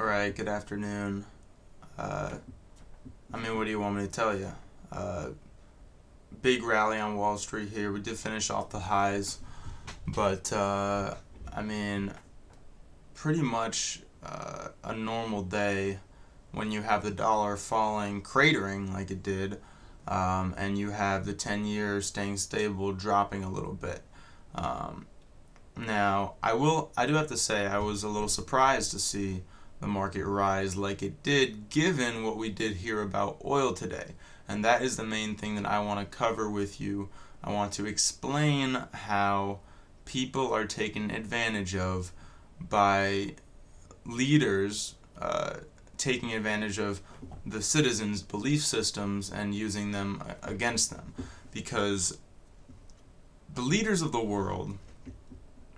Alright, good afternoon. What do you want me to tell you? Uh, Big rally on Wall Street here. We did finish off the highs, but, I mean, pretty much a normal day when you have the dollar falling, cratering like it did, and you have the 10-year staying stable, dropping a little bit. Now, I do have to say, I was a little surprised to see the market rise like it did, given what we did hear about oil today. And that is the main thing that I want to cover with you. I want to explain how people are taken advantage of by leaders taking advantage of the citizens' belief systems and using them against them. Because the leaders of the world,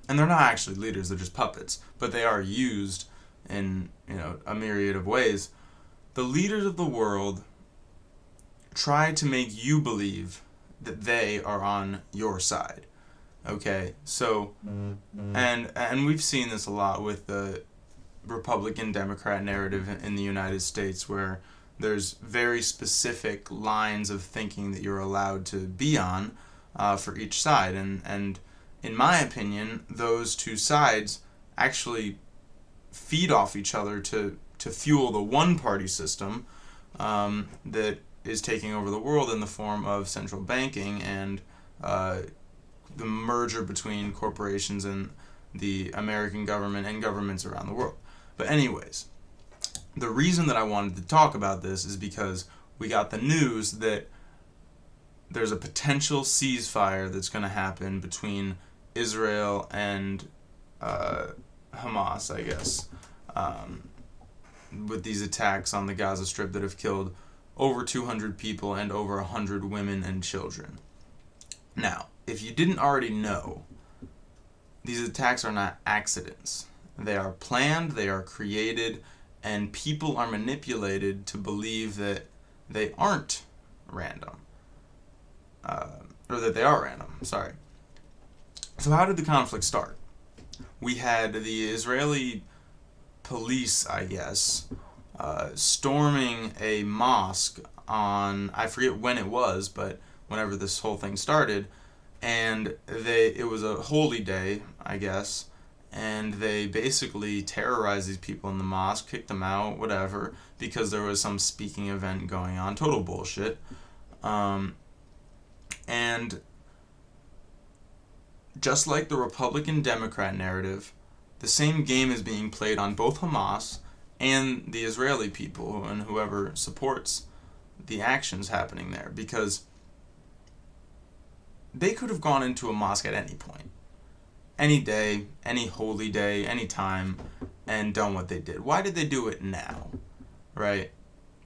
and they're not actually leaders, they're just puppets, but they are used in a myriad of ways. The leaders of the world try to make you believe that they are on your side. Okay, so and we've seen this a lot with the Republican Democrat narrative in the United States, where there's very specific lines of thinking that you're allowed to be on for each side, and in my opinion, those two sides actually feed off each other to fuel the one-party system that is taking over the world in the form of central banking and the merger between corporations and the American government and governments around the world. But anyways, the reason that I wanted to talk about this is because we got the news that there's a potential ceasefire that's going to happen between Israel and Hamas, I guess, with these attacks on the Gaza Strip that have killed over 200 people and over 100 women and children. Now, if you didn't already know, these attacks are not accidents. They are planned, they are created, and people are manipulated to believe that they aren't random. Or that they are random, sorry. So how did the conflict start? We had the Israeli police, I guess, storming a mosque on, I forget when it was, but whenever this whole thing started, and it was a holy day, I guess, and they basically terrorized these people in the mosque, kicked them out, whatever, because there was some speaking event going on. Total bullshit. And just like the Republican Democrat narrative, the same game is being played on both Hamas and the Israeli people and whoever supports the actions happening there, because they could have gone into a mosque at any point, any day, any holy day, any time, and done what they did. Why did they do it now? Right?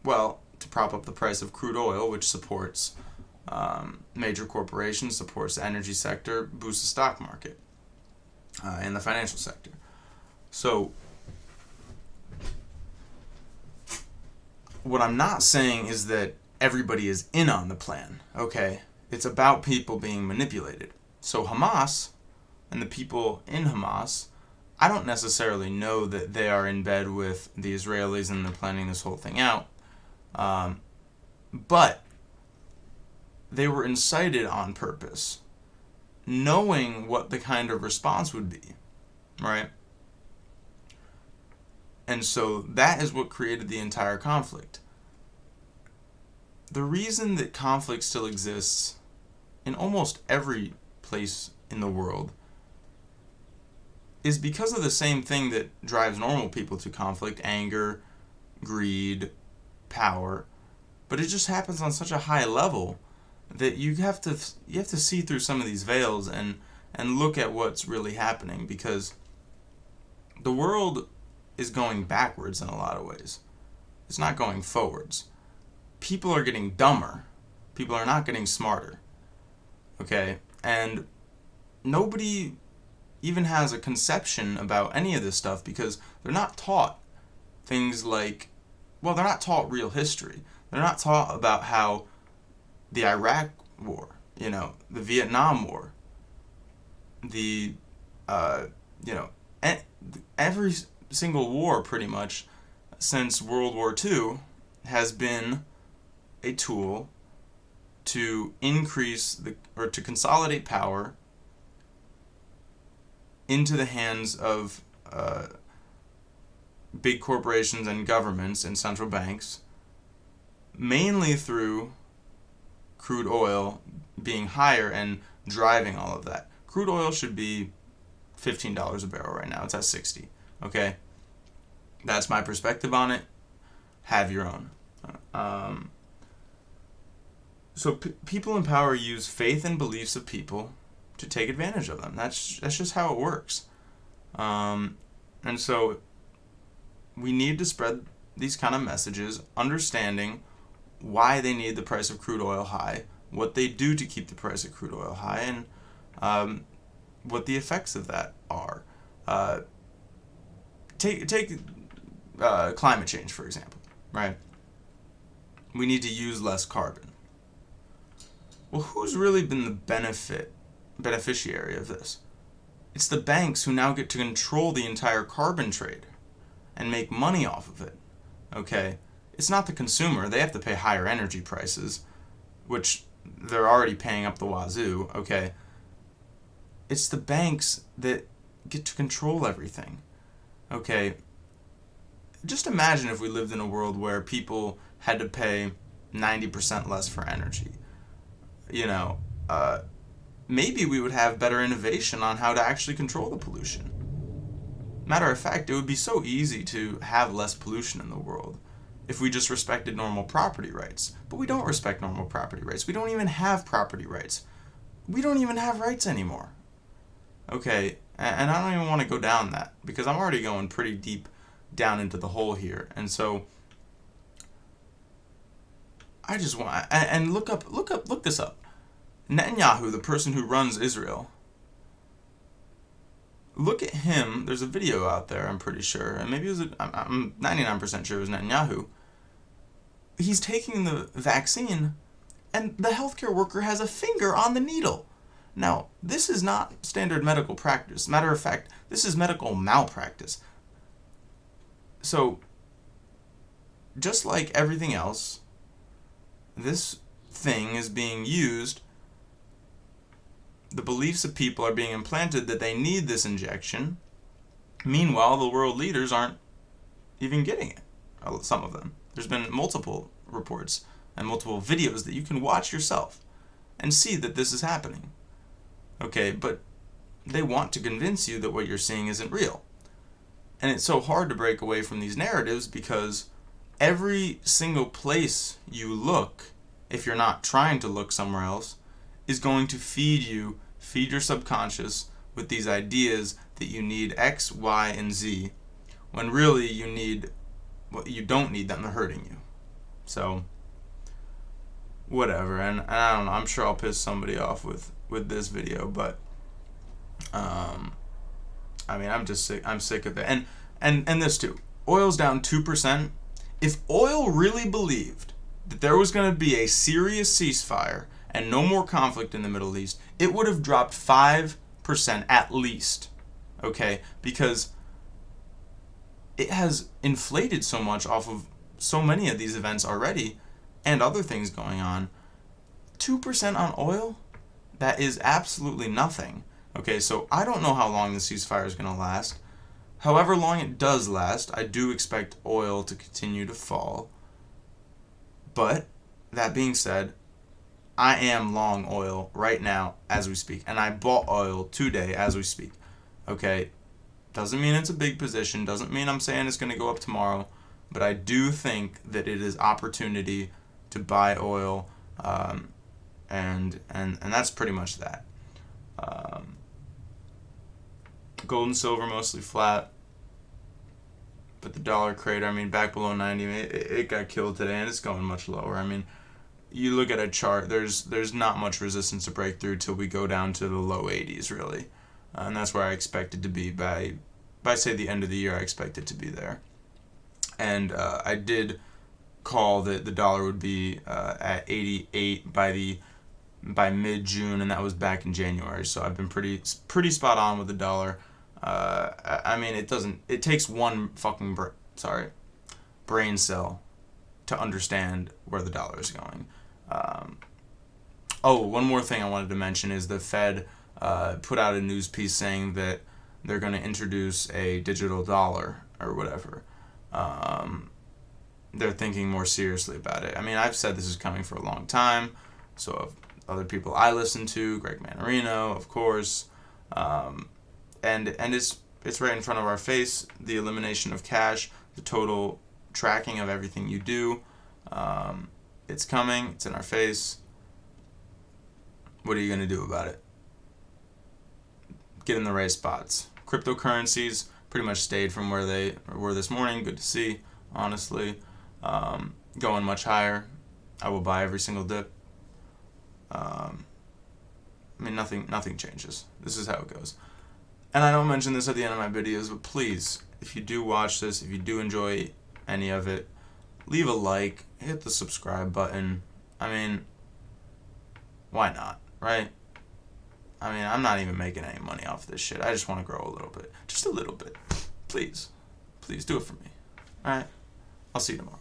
Well, to prop up the price of crude oil, which supports major corporations, supports the energy sector, boosts the stock market and the financial sector. So, what I'm not saying is that everybody is in on the plan, okay? It's about people being manipulated. So Hamas and the people in Hamas, I don't necessarily know that they are in bed with the Israelis and they're planning this whole thing out. But they were incited on purpose, knowing what the kind of response would be, right? And so that is what created the entire conflict. The reason that conflict still exists in almost every place in the world is because of the same thing that drives normal people to conflict: anger, greed, power. But it just happens on such a high level that you have to see through some of these veils and look at what's really happening, because the world is going backwards in a lot of ways. It's not going forwards. People are getting dumber. People are not getting smarter. Okay? And nobody even has a conception about any of this stuff, because they're not taught things like, well, they're not taught real history. They're not taught about how the Iraq War, the Vietnam War, the, every single war pretty much since World War II has been a tool to to consolidate power into the hands of big corporations and governments and central banks, mainly through crude oil being higher and driving all of that. Crude oil should be $15 a barrel right now. It's at 60. Okay? That's my perspective on it. Have your own. So people in power use faith and beliefs of people to take advantage of them. That's just how it works. And so we need to spread these kind of messages, understanding why they need the price of crude oil high, what they do to keep the price of crude oil high, and what the effects of that are. Take climate change, for example, right? We need to use less carbon. Well, who's really been the beneficiary of this? It's the banks who now get to control the entire carbon trade and make money off of it. Okay? It's not the consumer. They have to pay higher energy prices, which they're already paying up the wazoo. Okay? It's the banks that get to control everything. Okay? Just imagine if we lived in a world where people had to pay 90% less for energy. Maybe we would have better innovation on how to actually control the pollution. Matter of fact, it would be so easy to have less pollution in the world if we just respected normal property rights. But we don't respect normal property rights. We don't even have property rights. We don't even have rights anymore. Okay, and I don't even want to go down that because I'm already going pretty deep down into the hole here. And so I just want and look this up. Netanyahu, the person who runs Israel, look at him. There's a video out there, I'm pretty sure, and maybe I'm 99% sure it was Netanyahu. He's taking the vaccine, and the healthcare worker has a finger on the needle. Now, this is not standard medical practice. Matter of fact, this is medical malpractice. So, just like everything else, this thing is being used. The beliefs of people are being implanted that they need this injection. Meanwhile, the world leaders aren't even getting it. Some of them. There's been multiple reports and multiple videos that you can watch yourself and see that this is happening. Okay, but they want to convince you that what you're seeing isn't real. And it's so hard to break away from these narratives because every single place you look, if you're not trying to look somewhere else, is going to feed your subconscious with these ideas that you need X, Y, and Z, when really you don't need them, they're hurting you. So, whatever, and I don't know, I'm sure I'll piss somebody off with this video, but, I'm just sick, I'm sick of it, and this too, oil's down 2%, if oil really believed that there was going to be a serious ceasefire and no more conflict in the Middle East, it would have dropped 5% at least, okay? Because it has inflated so much off of so many of these events already and other things going on. 2% on oil? That is absolutely nothing. Okay, so I don't know how long the ceasefire is going to last. However long it does last, I do expect oil to continue to fall. But, that being said, I am long oil right now as we speak, and I bought oil today as we speak. Okay, doesn't mean it's a big position, doesn't mean I'm saying it's going to go up tomorrow, but I do think that it is opportunity to buy oil, and that's pretty much that. Gold and silver mostly flat, but the dollar crater, back below 90, it got killed today, and it's going much lower. You look at a chart, there's not much resistance to break through till we go down to the low 80s, really. And that's where I expect it to be by say the end of the year. I expect it to be there. And I did call that the dollar would be at 88 by mid-June, and that was back in January. So I've been pretty spot on with the dollar. It takes one fucking brain cell to understand where the dollar is going. One more thing I wanted to mention is the Fed put out a news piece saying that they're going to introduce a digital dollar or whatever. They're thinking more seriously about it. I mean, I've said this is coming for a long time. So have other people I listen to, Greg Manarino, of course, and it's right in front of our face. The elimination of cash, the total tracking of everything you do. It's coming. It's in our face. What are you going to do about it? Get in the right spots. Cryptocurrencies pretty much stayed from where they were this morning. Good to see, honestly. Going much higher. I will buy every single dip. I mean, nothing changes. This is how it goes. And I don't mention this at the end of my videos, but please, if you do watch this, if you do enjoy any of it, leave a like, hit the subscribe button. I mean, why not, right? I mean, I'm not even making any money off this shit. I just want to grow a little bit. Just a little bit. Please. Please do it for me. Alright? I'll see you tomorrow.